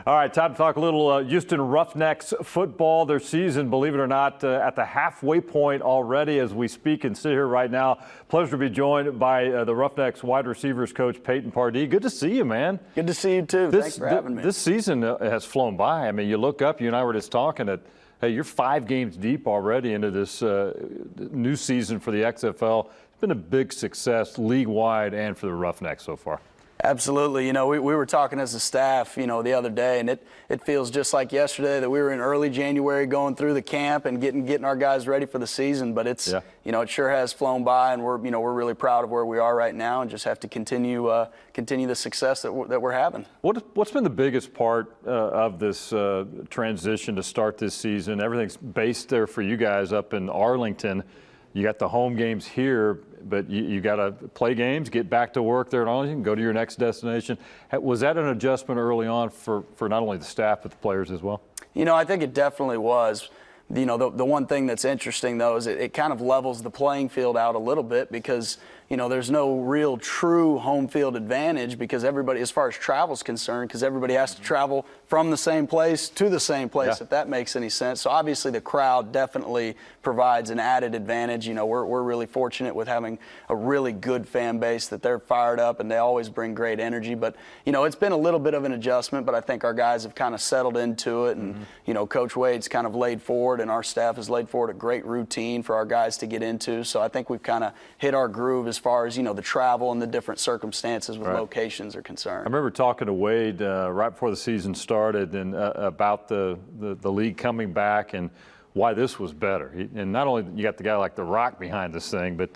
All right, time to talk a little Houston Roughnecks football. Their season, believe it or not, at the halfway point already as we speak and sit here right now. Pleasure to be joined by the Roughnecks wide receivers coach, Payton Pardee. Good to see you, man. Good to see you, too. Thanks for having me. This season has flown by. I mean, you look up, you and I were just talking that, hey, you're 5 games deep already into this new season for the XFL. It's been a big success league-wide and for the Roughnecks so far. Absolutely. You know, we were talking as a staff, you know, the other day, and it feels just like yesterday that we were in early January going through the camp and getting our guys ready for the season. But it's, you know, it sure has flown by, and we're really proud of where we are right now and just have to continue the success that we're having. What's been the biggest part of this transition to start this season? Everything's based there for you guys up in Arlington. You got the home games here, but you got to play games, get back to work there in Arlington, go to your next destination. Was that an adjustment early on for not only the staff but the players as well? You know, I think it definitely was. You know, the one thing that's interesting, though, is it kind of levels the playing field out a little bit because, you know, there's no real true home field advantage because everybody, as far as travel is concerned, because everybody has to travel from the same place to the same place, if that makes any sense. So obviously the crowd definitely provides an added advantage. You know, we're really fortunate with having a really good fan base that they're fired up and they always bring great energy. But, you know, it's been a little bit of an adjustment, but I think our guys have kind of settled into it. And, you know, Coach Wade's kind of laid forward and our staff has laid forward a great routine for our guys to get into. So I think we've kind of hit our groove as far as, you know, the travel and the different circumstances with locations are concerned. I remember talking to Wade right before the season started and about the league coming back and why this was better. And not only you got the guy like The Rock behind this thing, but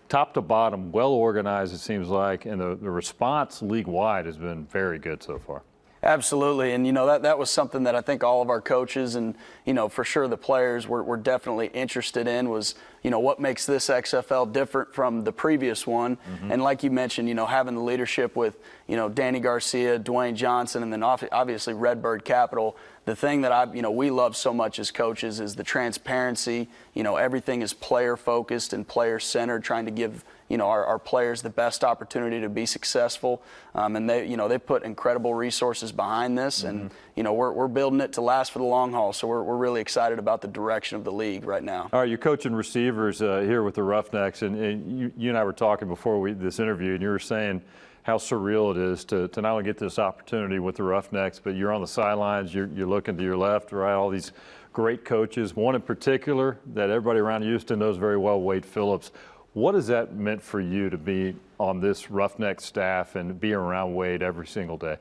top to bottom, well organized it seems like, and the response league-wide has been very good so far. Absolutely, and you know that was something that I think all of our coaches and you know for sure the players were definitely interested in was you know what makes this XFL different from the previous one, and like you mentioned, you know having the leadership with you know Danny Garcia, Dwayne Johnson, and then obviously Redbird Capital. The thing that we love so much as coaches is the transparency. You know everything is player focused and player centered, trying to give you know our players the best opportunity to be successful, and they put incredible resources behind this, and you know we're building it to last for the long haul. So we're really excited about the direction of the league right now. All right, you're coaching receivers here with the Roughnecks, and you and I were talking before this interview, and you were saying how surreal it is to not only get this opportunity with the Roughnecks, but you're on the sidelines, you're looking to your left, right, all these great coaches. One in particular that everybody around Houston knows very well, Wade Phillips. What has that meant for you to be on this Roughneck staff and be around Wade every single day?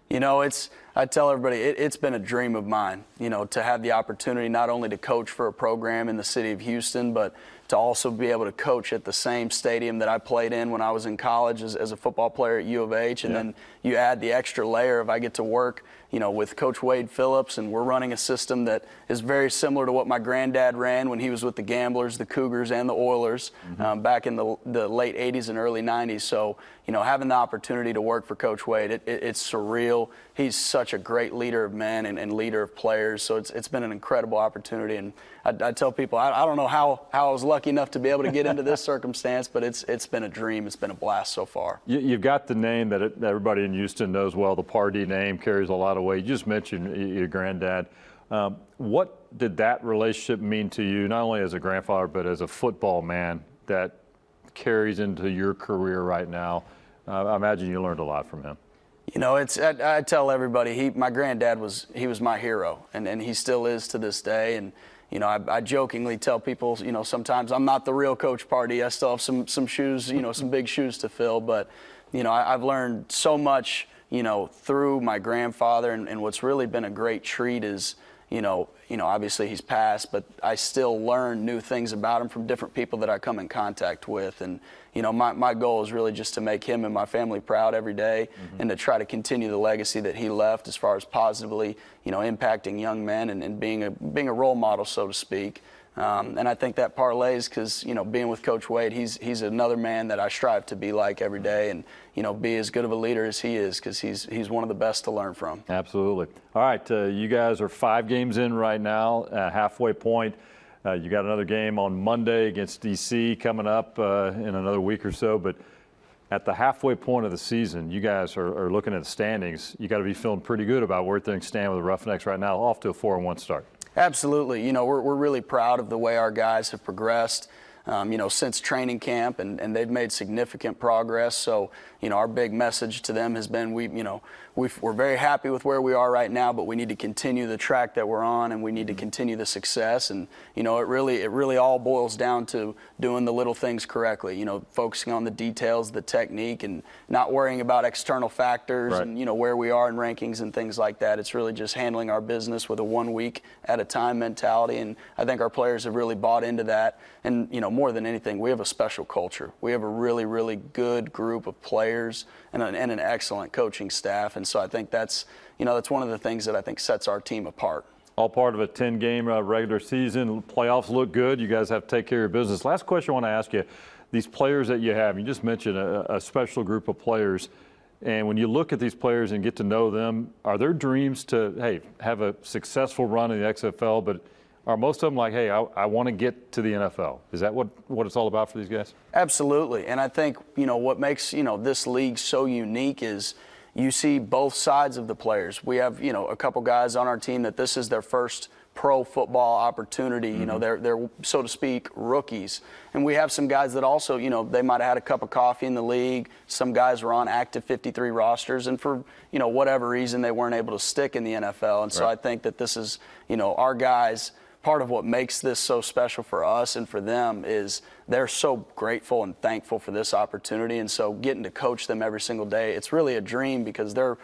You know, I tell everybody, it's been a dream of mine, you know, to have the opportunity not only to coach for a program in the city of Houston, but to also be able to coach at the same stadium that I played in when I was in college as a football player at U of H. And then you add the extra layer of I get to work, you know, with Coach Wade Phillips, and we're running a system that is very similar to what my granddad ran when he was with the Gamblers, the Cougars, and the Oilers back in the late 80s and early 90s. So, you know, having the opportunity to work for Coach Wade, it's surreal. He's such a great leader of men and leader of players. So it's been an incredible opportunity. And I tell people, I don't know how I was lucky enough to be able to get into this circumstance, but it's been a dream. It's been a blast so far. You've got the name that everybody in Houston knows well. The Pardee name carries a lot of weight. You just mentioned your granddad. What did that relationship mean to you, not only as a grandfather, but as a football man that carries into your career right now? I imagine you learned a lot from him. You know, I tell everybody, my granddad was my hero, and he still is to this day. And you know, I jokingly tell people, you know, sometimes I'm not the real Coach Pardee. I still have some shoes, you know, some big shoes to fill. But you know, I've learned so much, you know, through my grandfather, and what's really been a great treat is, you know, obviously he's passed, but I still learn new things about him from different people that I come in contact with. And, you know, my goal is really just to make him and my family proud every day and to try to continue the legacy that he left as far as positively, you know, impacting young men and being a role model, so to speak. And I think that parlays because, you know, being with Coach Wade, he's another man that I strive to be like every day and, you know, be as good of a leader as he is because he's one of the best to learn from. Absolutely. All right, you guys are 5 games in right now, halfway point. You got another game on Monday against DC coming up in another week or so, but at the halfway point of the season, you guys are looking at the standings. You got to be feeling pretty good about where things stand with the Roughnecks right now, off to a 4-1 start. Absolutely. You know, we're really proud of the way our guys have progressed, you know, since training camp, and they've made significant progress. So, you know, our big message to them has been, we're very happy with where we are right now, but we need to continue the track that we're on, and we need to continue the success. And, you know, it really all boils down to doing the little things correctly, you know, focusing on the details, the technique, and not worrying about external factors right. and, you know, where we are in rankings and things like that. It's really just handling our business with a 1 week at a time mentality. And I think our players have really bought into that. And, you know, more than anything, we have a special culture. We have a really, really good group of players and an excellent coaching staff. And so I think that's one of the things that I think sets our team apart. All part of a 10-game regular season. Playoffs look good. You guys have to take care of your business. Last question I want to ask you, these players that you have, you just mentioned a special group of players. And when you look at these players and get to know them, are their dreams to, hey, have a successful run in the XFL, but are most of them like, hey, I want to get to the NFL? Is that what it's all about for these guys? Absolutely. And I think, you know, what makes, you know, this league so unique is you see both sides of the players. We have, you know, a couple guys on our team that this is their first pro football opportunity. You know, they're so to speak rookies. And we have some guys that also, you know, they might have had a cup of coffee in the league. Some guys were on active 53 rosters, and for, you know, whatever reason they weren't able to stick in the NFL. And so I think that this is, you know, our guys. Part of what makes this so special for us and for them is they're so grateful and thankful for this opportunity. And so getting to coach them every single day, it's really a dream, because they're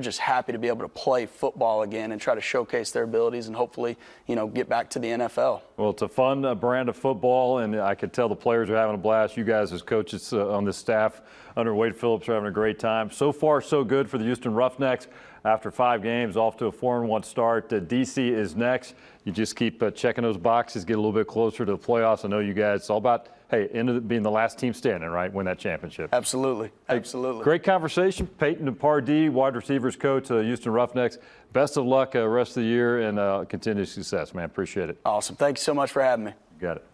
just happy to be able to play football again and try to showcase their abilities and hopefully, you know, get back to the NFL. Well, it's a fun brand of football, and I could tell the players are having a blast. You guys as coaches on the staff under Wade Phillips are having a great time. So far, so good for the Houston Roughnecks. After 5 games, off to a 4-1 start. DC is next. You just keep checking those boxes, get a little bit closer to the playoffs. I know you guys, it's all about, hey, being the last team standing, right? Win that championship. Absolutely. Absolutely. Great conversation. Payton and Pardee, wide receivers coach, Houston Roughnecks. Best of luck rest of the year, and continued success, man. Appreciate it. Awesome. Thank you so much for having me. You got it.